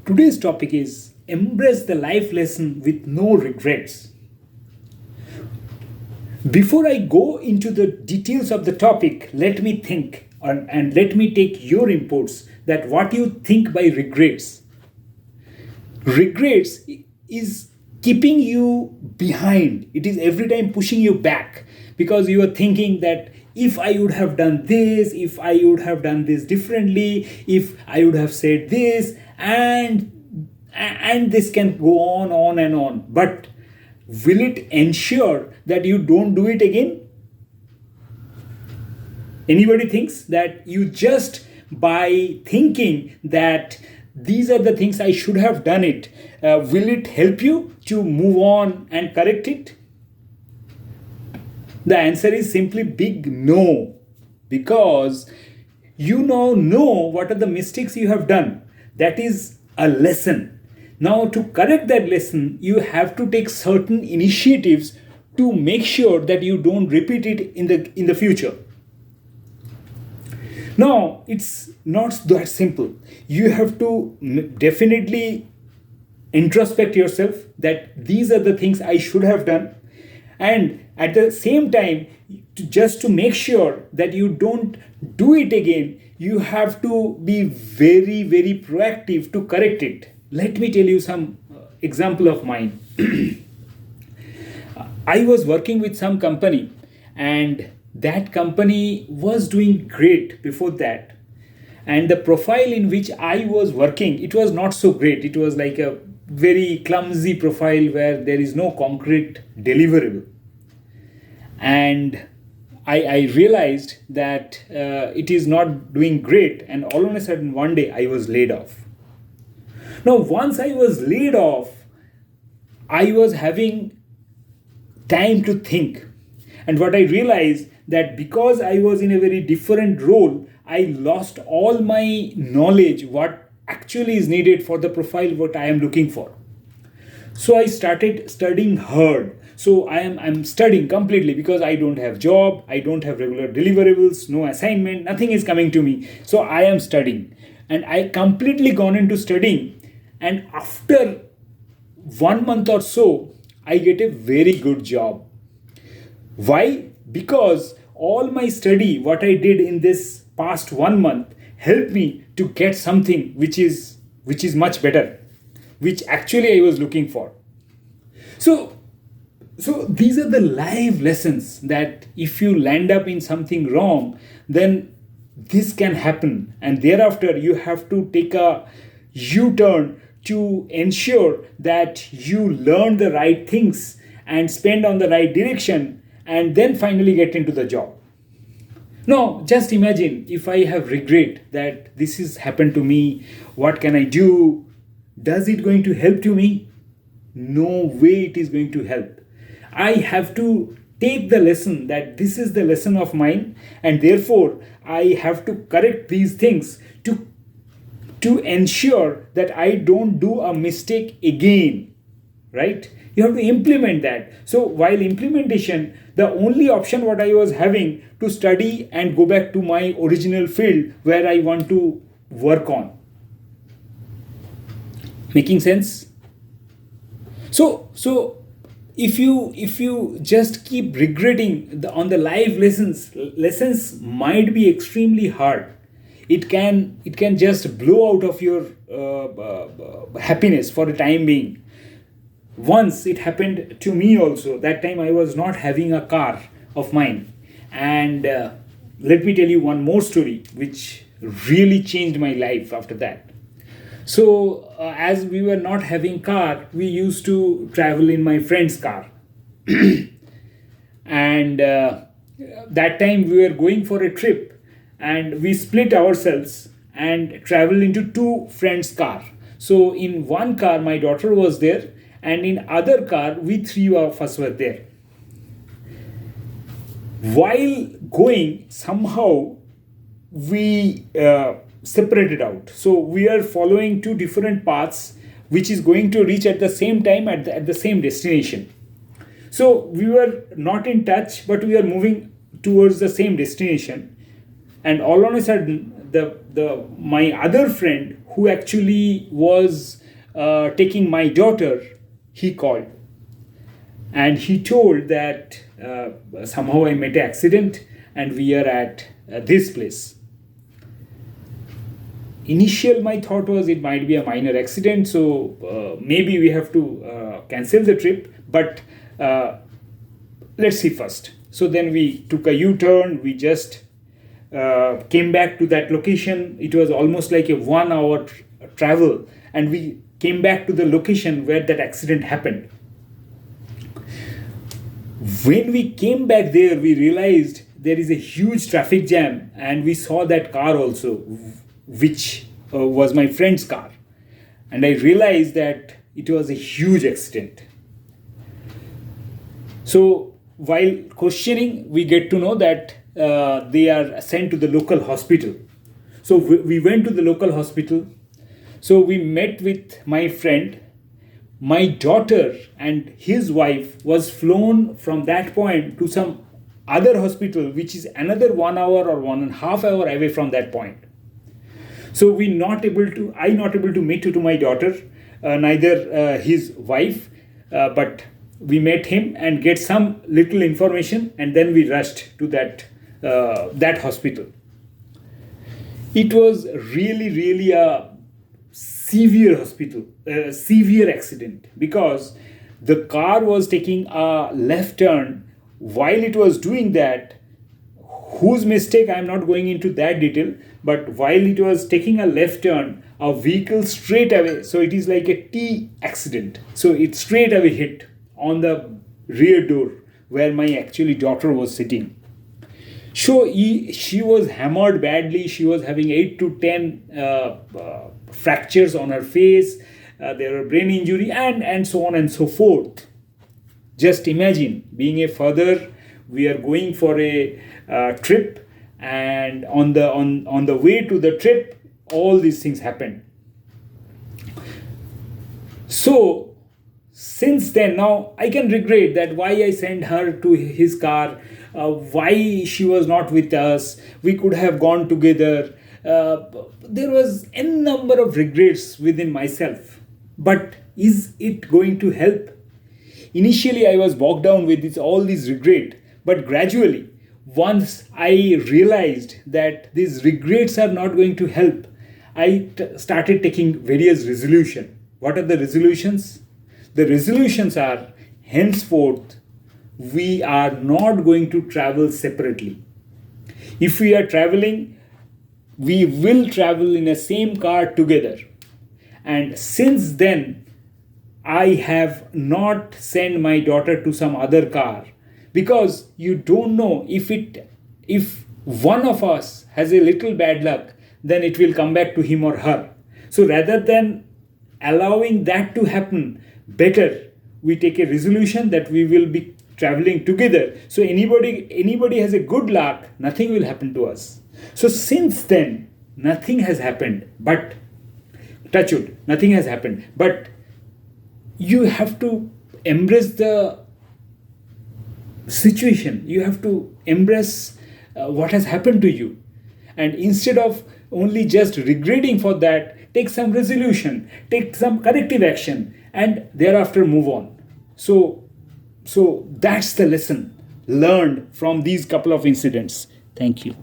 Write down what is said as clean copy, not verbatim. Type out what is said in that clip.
Today's topic is embrace the life lesson with no regrets. Before I go into the details of the topic, let me think and let me take your inputs that what you think by regrets. Regrets is keeping you behind. It is every time pushing you back because you are thinking that if I would have done this, if I would have done this differently, if I would have said this, and this can go on and on. But will it ensure that you don't do it again? Anybody thinks that you just by thinking that these are the things I should have done it, will it help you to move on and correct it? The answer is simply big no, because you now know what are the mistakes you have done. That is a lesson. Now, to correct that lesson, you have to take certain initiatives to make sure that you don't repeat it in the future. Now, it's not that simple. You have to definitely introspect yourself that these are the things I should have done. And at the same time, just to make sure that you don't do it again, you have to be very, very proactive to correct it. Let me tell you some example of mine. I was working with some company, and that company was doing great before that. And the profile in which I was working, it was not so great. It was like a very clumsy profile where there is no concrete deliverable. And I realized that it is not doing great, and all of a sudden one day I was laid off. Now, once I was laid off, I was having time to think. And what I realized that because I was in a very different role, I lost all my knowledge, what actually is needed for the profile, what I am looking for. So I started studying hard. So I'm studying completely because I don't have job, I don't have regular deliverables, no assignment, nothing is coming to me. So I am studying, and I completely gone into studying. And after 1 month or so, I get a very good job. Why? Because all my study, what I did in this past 1 month, helped me to get something which is much better, which actually I was looking for. So these are the live lessons that if you land up in something wrong, then this can happen. And thereafter, you have to take a U-turn to ensure that you learn the right things and spend on the right direction, and then finally get into the job. Now, just imagine if I have regret that this has happened to me, what can I do? Does it going to help to me? No way it is going to help. I have to take the lesson that this is the lesson of mine, and therefore I have to correct these things to ensure that I don't do a mistake again, right? You have to implement that. So while implementation, the only option what I was having to study and go back to my original field where I want to work on. Making sense? So if you just keep regretting on the life lessons might be extremely hard. It can just blow out of your happiness for the time being. Once it happened to me also. That time I was not having a car of mine, and let me tell you one more story which really changed my life after that. So as we were not having car, we used to travel in my friend's car. And that time we were going for a trip, and we split ourselves and traveled into two friends' car. So in one car my daughter was there, and in other car we three of us were there. While going, somehow we separated out. So we are following two different paths which is going to reach at the same time at the same destination. So we were not in touch, but we are moving towards the same destination. And all on a sudden, my other friend who actually was taking my daughter, he called and he told that somehow I met an accident and we are at this place. Initial my thought was it might be a minor accident, so maybe we have to cancel the trip, but let's see first. So then we took a U-turn. We just came back to that location. It was almost like a 1 hour travel, and we came back to the location where that accident happened. When we came back there, we realized there is a huge traffic jam, and we saw that car also, which was my friend's car. And I realized that it was a huge accident. So while questioning, we get to know that they are sent to the local hospital. So we went to the local hospital. So we met with my friend. My daughter and his wife was flown from that point to some other hospital, which is another 1 hour or 1.5 hours away from that point. So I not able to meet to my daughter, neither his wife, but we met him and get some little information, and then we rushed to that hospital. It was really a severe accident, because the car was taking a left turn. While it was doing that, whose mistake, I am not going into that detail, but while it was taking a left turn, a vehicle straight away, so it is like a T accident, so it straight away hit on the rear door where my actually daughter was sitting. So she was hammered badly. She was having 8 to 10 fractures on her face. There were brain injury and so on and so forth. Just imagine being a father. We are going for a trip, and on the way to the trip, all these things happened. So since then, now I can regret that why I sent her to his car, why she was not with us. We could have gone together. There was a number of regrets within myself. But is it going to help? Initially, I was bogged down with all these regret. But gradually, once I realized that these regrets are not going to help, I started taking various resolutions. What are the resolutions? The resolutions are, henceforth, we are not going to travel separately. If we are traveling, we will travel in a same car together. And since then, I have not sent my daughter to some other car, because you don't know if one of us has a little bad luck, then it will come back to him or her. So rather than allowing that to happen, better we take a resolution that we will be traveling together. So anybody has a good luck, nothing will happen to us. So since then, nothing has happened, but touch wood, nothing has happened. But you have to embrace the situation. You have to embrace what has happened to you. And instead of only just regretting for that, take some resolution, take some corrective action, and thereafter move on. So that's the lesson learned from these couple of incidents. Thank you.